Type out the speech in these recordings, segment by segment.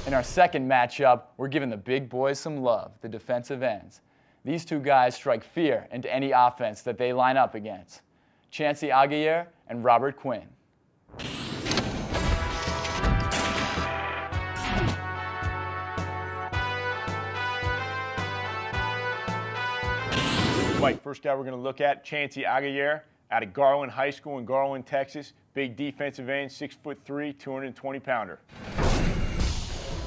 In our second matchup, we're giving the big boys some love, the defensive ends. These two guys strike fear into any offense that they line up against. Chancey Aguirre and Robert Quinn. Mike, first guy we're going to look at, Chancey Aguirre, out of Garland High School in Garland, Texas. Big defensive end, 6'3", 220-pounder.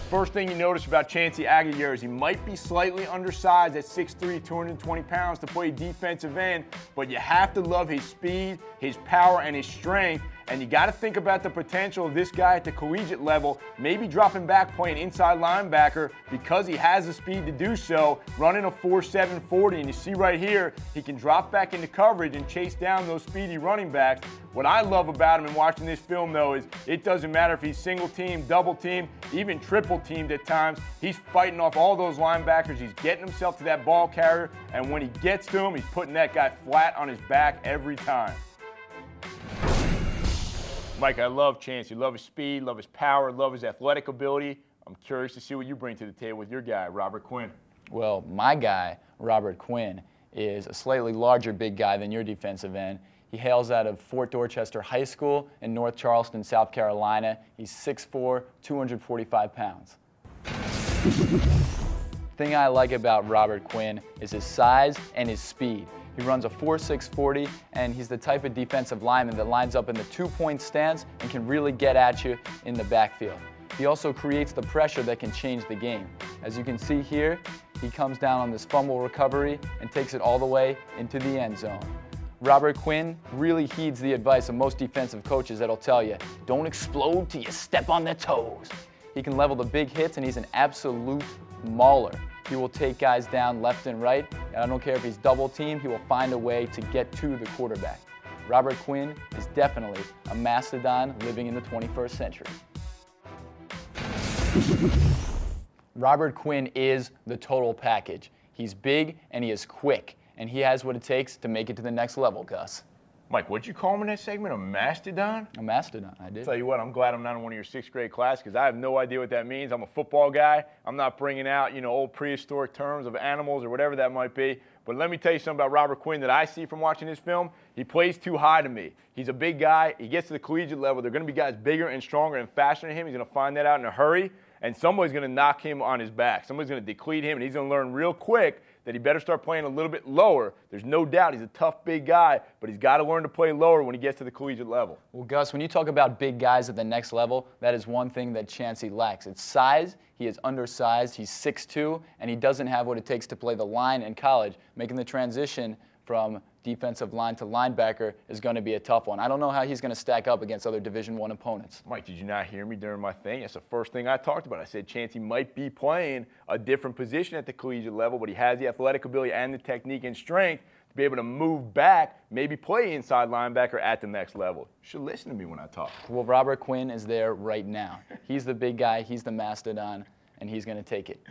First thing you notice about Chancey Aguirre is he might be slightly undersized at 6'3", 220 pounds to play defensive end, but you have to love his speed, his power, and his strength. And you got to think about the potential of this guy at the collegiate level, maybe dropping back playing inside linebacker because he has the speed to do so, running a 4.7 40. And you see right here, he can drop back into coverage and chase down those speedy running backs. What I love about him in watching this film, though, is it doesn't matter if he's single team, double team, even triple teamed at times. He's fighting off all those linebackers. He's getting himself to that ball carrier. And when he gets to him, he's putting that guy flat on his back every time. Mike, I love Chancey. Love his speed, love his power, love his athletic ability. I'm curious to see what you bring to the table with your guy, Robert Quinn. Well, my guy, Robert Quinn, is a slightly larger big guy than your defensive end. He hails out of Fort Dorchester High School in North Charleston, South Carolina. He's 6'4", 245 pounds. The thing I like about Robert Quinn is his size and his speed. He runs a 4.6 40, and he's the type of defensive lineman that lines up in the two-point stance and can really get at you in the backfield. He also creates the pressure that can change the game. As you can see here, he comes down on this fumble recovery and takes it all the way into the end zone. Robert Quinn really heeds the advice of most defensive coaches that'll tell you, don't explode till you step on their toes. He can level the big hits, and he's an absolute mauler. He will take guys down left and right, and I don't care if he's double teamed, he will find a way to get to the quarterback. Robert Quinn is definitely a mastodon living in the 21st century. Robert Quinn is the total package. He's big and he is quick, and he has what it takes to make it to the next level, Gus. Mike, what'd you call him in that segment? A mastodon? A mastodon, I did. Tell you what, I'm glad I'm not in one of your sixth grade classes because I have no idea what that means. I'm a football guy. I'm not bringing out, old prehistoric terms of animals or whatever that might be. But let me tell you something about Robert Quinn that I see from watching this film. He plays too high to me. He's a big guy. He gets to the collegiate level. There are going to be guys bigger and stronger and faster than him. He's going to find that out in a hurry. And somebody's going to knock him on his back. Somebody's going to deplete him, and he's going to learn real quick that he better start playing a little bit lower. There's no doubt he's a tough, big guy, but he's got to learn to play lower when he gets to the collegiate level. Well, Gus, when you talk about big guys at the next level, that is one thing that Chancey lacks. It's size. He is undersized. He's 6'2", and he doesn't have what it takes to play the line in college. Making the transition from defensive line to linebacker is going to be a tough one. I don't know how he's going to stack up against other Division I opponents. Mike, did you not hear me during my thing? That's the first thing I talked about. I said Chancey might be playing a different position at the collegiate level, but he has the athletic ability and the technique and strength to be able to move back, maybe play inside linebacker at the next level. You should listen to me when I talk. Well, Robert Quinn is there right now. He's the big guy, he's the mastodon, and he's going to take it.